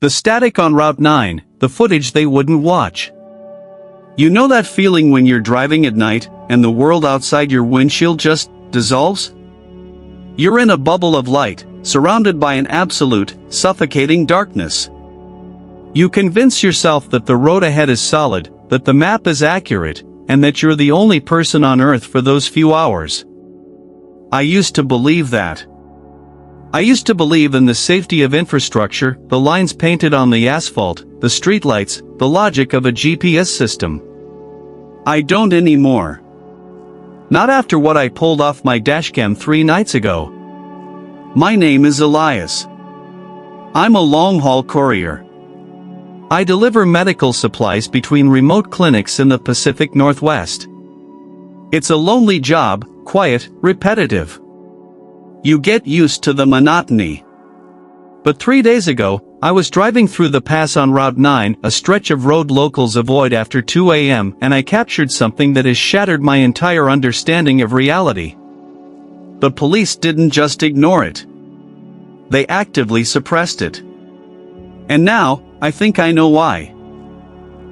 The static on Route 9, the footage they wouldn't watch. You know that feeling when you're driving at night, and the world outside your windshield just dissolves? You're in a bubble of light, surrounded by an absolute, suffocating darkness. You convince yourself that the road ahead is solid, that the map is accurate, and that you're the only person on Earth for those few hours. I used to believe that. I used to believe in the safety of infrastructure, the lines painted on the asphalt, the streetlights, the logic of a GPS system. I don't anymore. Not after what I pulled off my Dashcam 3 nights ago. My name is Elias. I'm a long-haul courier. I deliver medical supplies between remote clinics in the Pacific Northwest. It's a lonely job, quiet, repetitive. You get used to the monotony. But 3 days ago, I was driving through the pass on Route 9, a stretch of road locals avoid after 2 a.m., and I captured something that has shattered my entire understanding of reality. The police didn't just ignore it. They actively suppressed it. And now, I think I know why.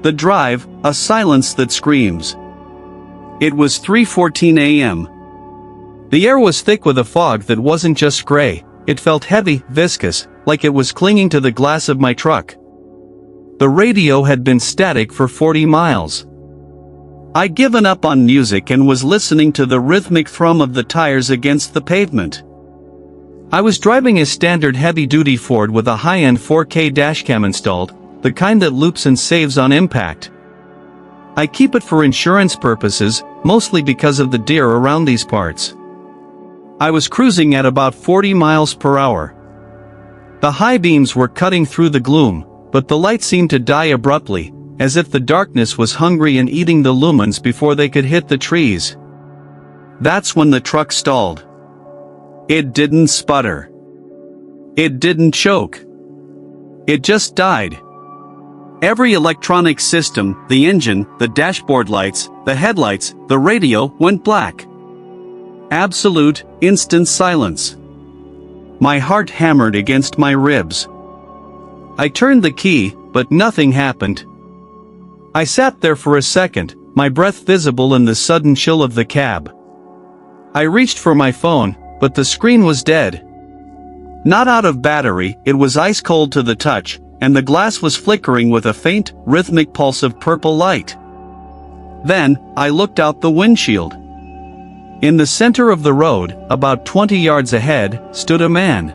The drive, a silence that screams. It was 3:14 a.m. The air was thick with a fog that wasn't just gray, it felt heavy, viscous, like it was clinging to the glass of my truck. The radio had been static for 40 miles. I'd given up on music and was listening to the rhythmic thrum of the tires against the pavement. I was driving a standard heavy-duty Ford with a high-end 4K dashcam installed, the kind that loops and saves on impact. I keep it for insurance purposes, mostly because of the deer around these parts. I was cruising at about 40 miles per hour. The high beams were cutting through the gloom, but the light seemed to die abruptly, as if the darkness was hungry and eating the lumens before they could hit the trees. That's when the truck stalled. It didn't sputter. It didn't choke. It just died. Every electronic system, the engine, the dashboard lights, the headlights, the radio, went black. Absolute, instant silence. My heart hammered against my ribs. I turned the key, but nothing happened. I sat there for a second, my breath visible in the sudden chill of the cab. I reached for my phone, but the screen was dead. Not out of battery, it was ice cold to the touch, and the glass was flickering with a faint, rhythmic pulse of purple light. Then, I looked out the windshield. In the center of the road, about 20 yards ahead, stood a man.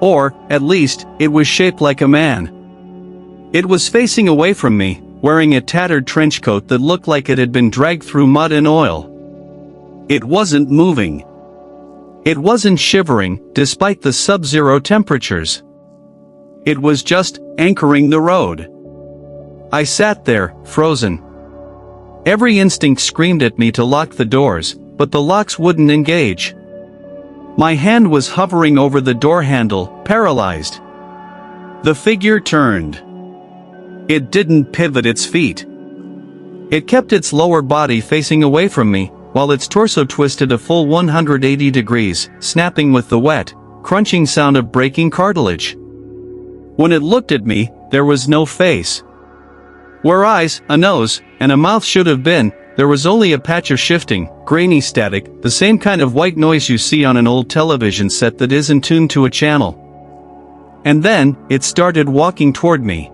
Or, at least, it was shaped like a man. It was facing away from me, wearing a tattered trench coat that looked like it had been dragged through mud and oil. It wasn't moving. It wasn't shivering, despite the sub-zero temperatures. It was just anchoring the road. I sat there, frozen. Every instinct screamed at me to lock the doors, but the locks wouldn't engage. My hand was hovering over the door handle, paralyzed. The figure turned. It didn't pivot its feet. It kept its lower body facing away from me, while its torso twisted a full 180 degrees, snapping with the wet, crunching sound of breaking cartilage. When it looked at me, there was no face. Where eyes, a nose, and a mouth should have been, there was only a patch of shifting, grainy static, the same kind of white noise you see on an old television set that isn't tuned to a channel. And then, it started walking toward me.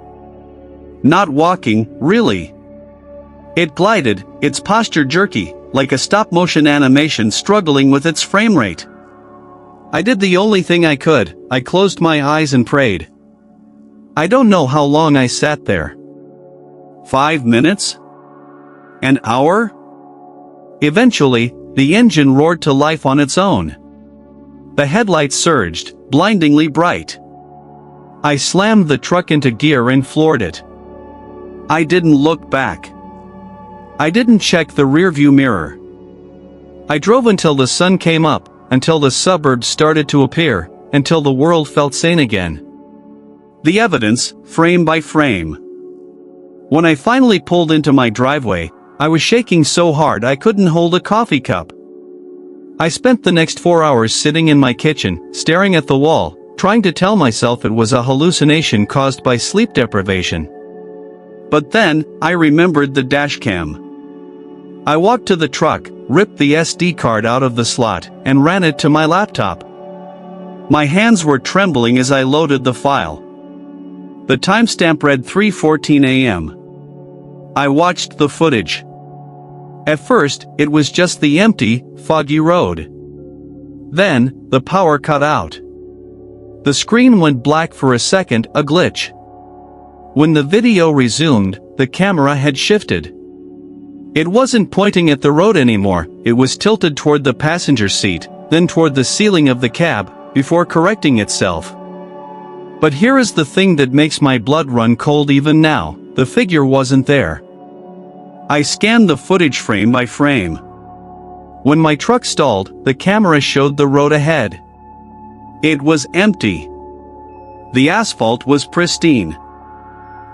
Not walking, really. It glided, its posture jerky, like a stop-motion animation struggling with its frame rate. I did the only thing I could, I closed my eyes and prayed. I don't know how long I sat there. 5 minutes? An hour? Eventually, the engine roared to life on its own. The headlights surged, blindingly bright. I slammed the truck into gear and floored it. I didn't look back. I didn't check the rearview mirror. I drove until the sun came up, until the suburbs started to appear, until the world felt sane again. The evidence, frame by frame. When I finally pulled into my driveway, I was shaking so hard I couldn't hold a coffee cup. I spent the next 4 hours sitting in my kitchen, staring at the wall, trying to tell myself it was a hallucination caused by sleep deprivation. But then, I remembered the dashcam. I walked to the truck, ripped the SD card out of the slot, and ran it to my laptop. My hands were trembling as I loaded the file. The timestamp read 3:14 a.m. I watched the footage. At first, it was just the empty, foggy road. Then, the power cut out. The screen went black for a second, a glitch. When the video resumed, the camera had shifted. It wasn't pointing at the road anymore, it was tilted toward the passenger seat, then toward the ceiling of the cab, before correcting itself. But here is the thing that makes my blood run cold even now: the figure wasn't there. I scanned the footage frame by frame. When my truck stalled, the camera showed the road ahead. It was empty. The asphalt was pristine.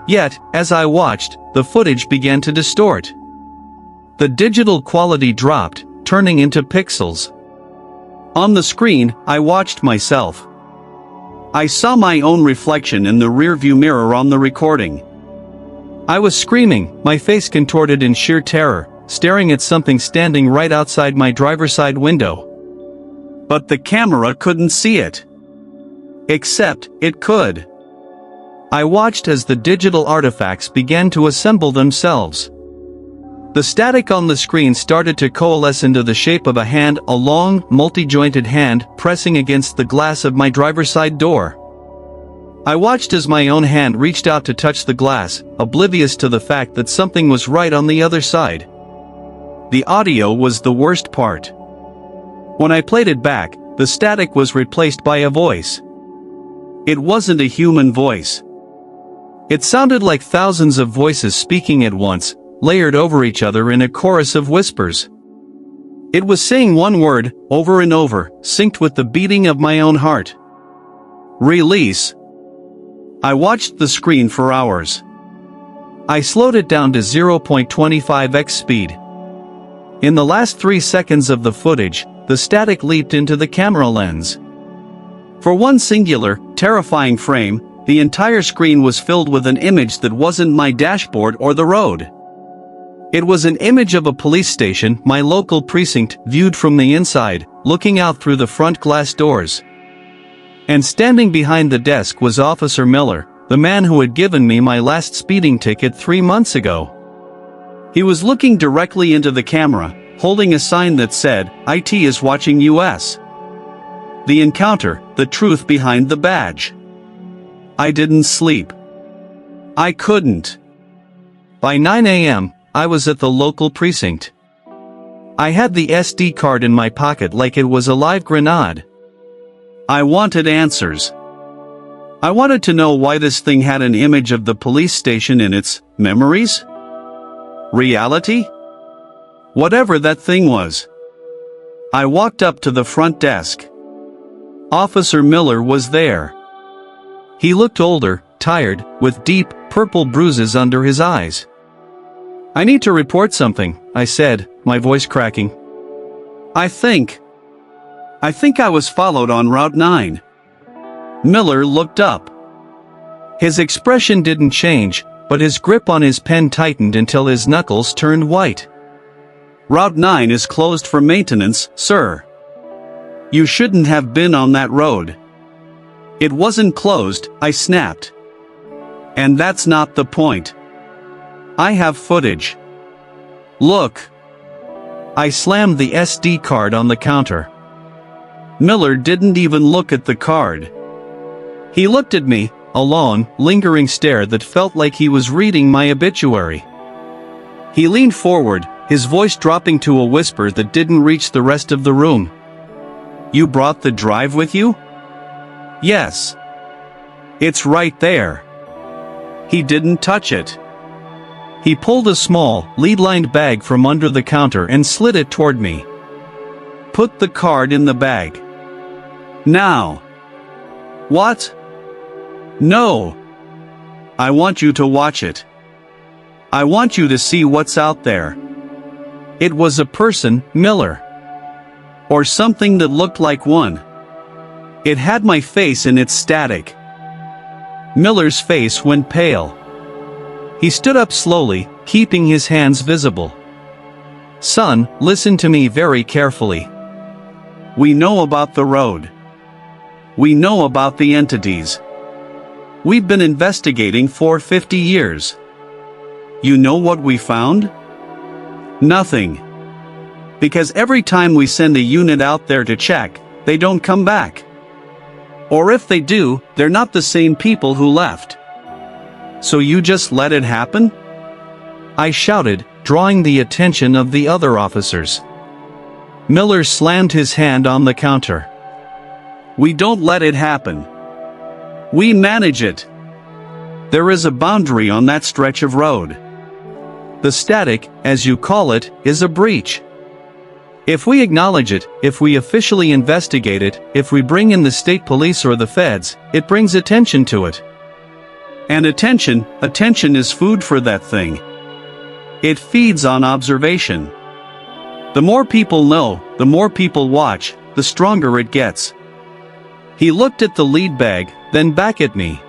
Yet, as I watched, the footage began to distort. The digital quality dropped, turning into pixels. On the screen, I watched myself. I saw my own reflection in the rearview mirror on the recording. I was screaming, my face contorted in sheer terror, staring at something standing right outside my driver's side window. But the camera couldn't see it. Except, it could. I watched as the digital artifacts began to assemble themselves. The static on the screen started to coalesce into the shape of a hand, a long, multi-jointed hand pressing against the glass of my driver's side door. I watched as my own hand reached out to touch the glass, oblivious to the fact that something was right on the other side. The audio was the worst part. When I played it back, the static was replaced by a voice. It wasn't a human voice. It sounded like thousands of voices speaking at once, layered over each other in a chorus of whispers. It was saying one word, over and over, synced with the beating of my own heart. Release. I watched the screen for hours. I slowed it down to 0.25x speed. In the last 3 seconds of the footage, the static leaped into the camera lens. For one singular, terrifying frame, the entire screen was filled with an image that wasn't my dashboard or the road. It was an image of a police station, my local precinct, viewed from the inside, looking out through the front glass doors. And standing behind the desk was Officer Miller, the man who had given me my last speeding ticket 3 months ago. He was looking directly into the camera, holding a sign that said, "IT is watching US." The encounter, the truth behind the badge. I didn't sleep. I couldn't. By 9 a.m., I was at the local precinct. I had the SD card in my pocket like it was a live grenade. I wanted answers. I wanted to know why this thing had an image of the police station in its memories? Reality? Whatever that thing was. I walked up to the front desk. Officer Miller was there. He looked older, tired, with deep, purple bruises under his eyes. "I need to report something," I said, my voice cracking. I think I was followed on Route 9. Miller looked up. His expression didn't change, but his grip on his pen tightened until his knuckles turned white. "Route 9 is closed for maintenance, sir. You shouldn't have been on that road." "It wasn't closed," I snapped. "And that's not the point. I have footage. Look." I slammed the SD card on the counter. Miller didn't even look at the card. He looked at me, a long, lingering stare that felt like he was reading my obituary. He leaned forward, his voice dropping to a whisper that didn't reach the rest of the room. "You brought the drive with you?" "Yes. It's right there." He didn't touch it. He pulled a small, lead-lined bag from under the counter and slid it toward me. "Put the card in the bag. Now." "What?" "No. I want you to watch it. I want you to see what's out there." It was a person, Miller. Or something that looked like one. It had my face in its static. Miller's face went pale. He stood up slowly, keeping his hands visible. "Son, listen to me very carefully. We know about the road. We know about the entities. We've been investigating for 50 years. You know what we found? Nothing. Because every time we send a unit out there to check, they don't come back. Or if they do, they're not the same people who left. So you just let it happen?" I shouted, drawing the attention of the other officers. Miller slammed his hand on the counter. "We don't let it happen. We manage it. There is a boundary on that stretch of road. The static, as you call it, is a breach. If we acknowledge it, if we officially investigate it, if we bring in the state police or the feds, it brings attention to it. And attention is food for that thing. It feeds on observation. The more people know, the more people watch, the stronger it gets." He looked at the lead bag, then back at me.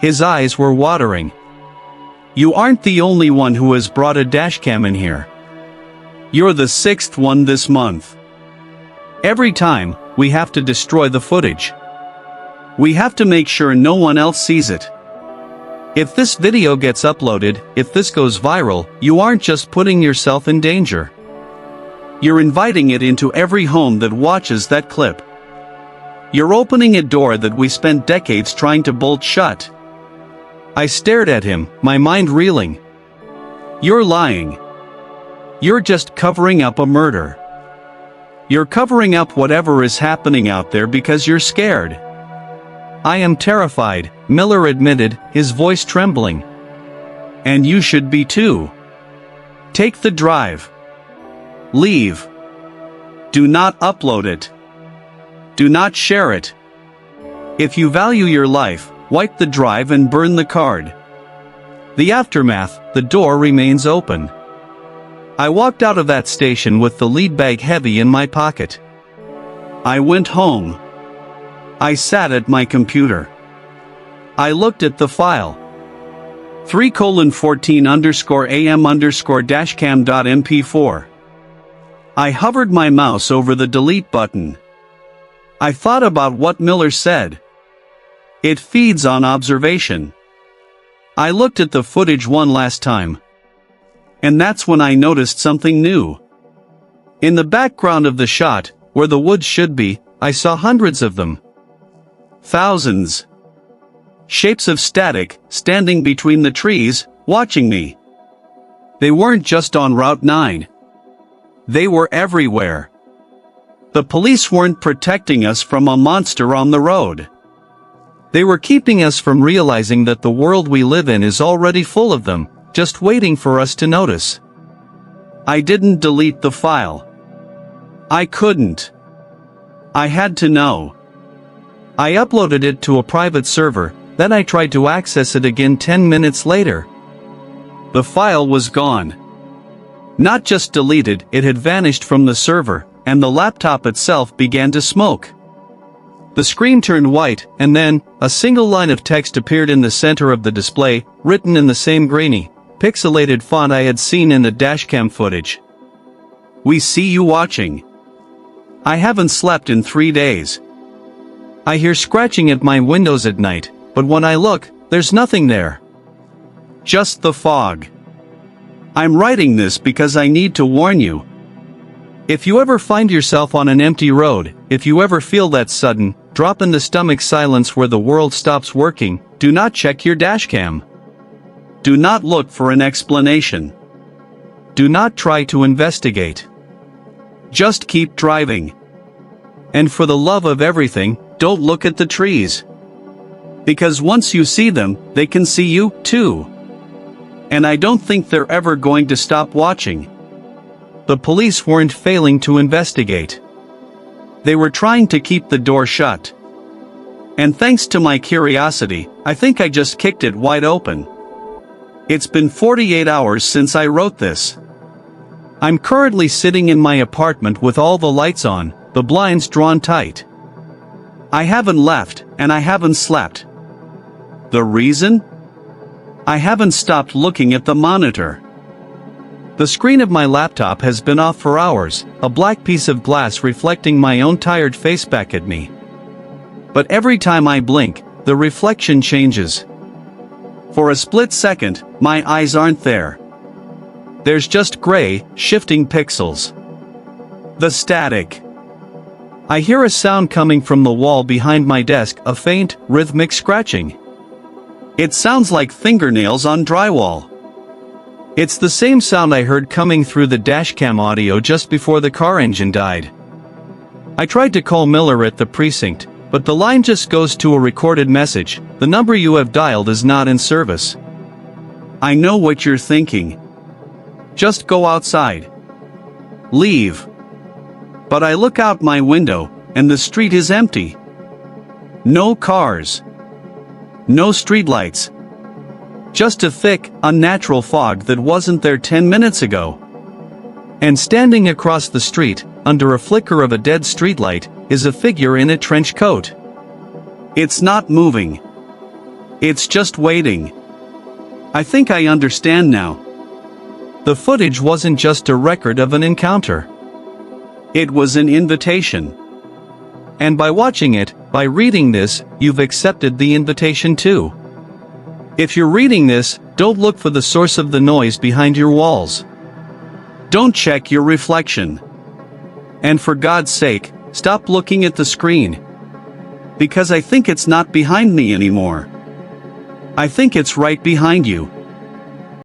His eyes were watering. "You aren't the only one who has brought a dashcam in here. You're the 6th one this month. Every time, we have to destroy the footage. We have to make sure no one else sees it. If this video gets uploaded, if this goes viral, you aren't just putting yourself in danger. You're inviting it into every home that watches that clip. You're opening a door that we spent decades trying to bolt shut." I stared at him, my mind reeling. "You're lying. You're just covering up a murder. You're covering up whatever is happening out there because you're scared." "I am terrified," Miller admitted, his voice trembling. "And you should be too. Take the drive. Leave. Do not upload it. Do not share it. If you value your life, wipe the drive and burn the card." The aftermath, the door remains open. I walked out of that station with the lead bag heavy in my pocket. I went home. I sat at my computer. I looked at the file. 3:14_am_dashcam.mp4. I hovered my mouse over the delete button. I thought about what Miller said. It feeds on observation. I looked at the footage one last time. And that's when I noticed something new. In the background of the shot, where the woods should be, I saw hundreds of them. Thousands. Shapes of static, standing between the trees, watching me. They weren't just on Route 9. They were everywhere. The police weren't protecting us from a monster on the road. They were keeping us from realizing that the world we live in is already full of them, just waiting for us to notice. I didn't delete the file. I couldn't. I had to know. I uploaded it to a private server, then I tried to access it again 10 minutes later. The file was gone. Not just deleted, it had vanished from the server, and the laptop itself began to smoke. The screen turned white, and then, a single line of text appeared in the center of the display, written in the same grainy, pixelated font I had seen in the dashcam footage. "We see you watching. I haven't slept in 3 days. I hear scratching at my windows at night, but when I look, there's nothing there. Just the fog. I'm writing this because I need to warn you. If you ever find yourself on an empty road, if you ever feel that sudden, drop-in-the-stomach silence where the world stops working, do not check your dashcam. Do not look for an explanation. Do not try to investigate. Just keep driving. And for the love of everything, don't look at the trees. Because once you see them, they can see you, too. And I don't think they're ever going to stop watching." The police weren't failing to investigate. They were trying to keep the door shut. And thanks to my curiosity, I think I just kicked it wide open. It's been 48 hours since I wrote this. I'm currently sitting in my apartment with all the lights on, the blinds drawn tight. I haven't left, and I haven't slept. The reason? I haven't stopped looking at the monitor. The screen of my laptop has been off for hours, a black piece of glass reflecting my own tired face back at me. But every time I blink, the reflection changes. For a split second, my eyes aren't there. There's just gray, shifting pixels. The static. I hear a sound coming from the wall behind my desk, a faint, rhythmic scratching. It sounds like fingernails on drywall. It's the same sound I heard coming through the dashcam audio just before the car engine died. I tried to call Miller at the precinct, but the line just goes to a recorded message. The number you have dialed is not in service. I know what you're thinking. Just go outside. Leave. But I look out my window, and the street is empty. No cars. No streetlights. Just a thick, unnatural fog that wasn't there 10 minutes ago. And standing across the street, under a flicker of a dead streetlight, is a figure in a trench coat. It's not moving. It's just waiting. I think I understand now. The footage wasn't just a record of an encounter. It was an invitation. And by watching it, by reading this, you've accepted the invitation too. If you're reading this, don't look for the source of the noise behind your walls. Don't check your reflection. And for God's sake, stop looking at the screen. Because I think it's not behind me anymore. I think it's right behind you.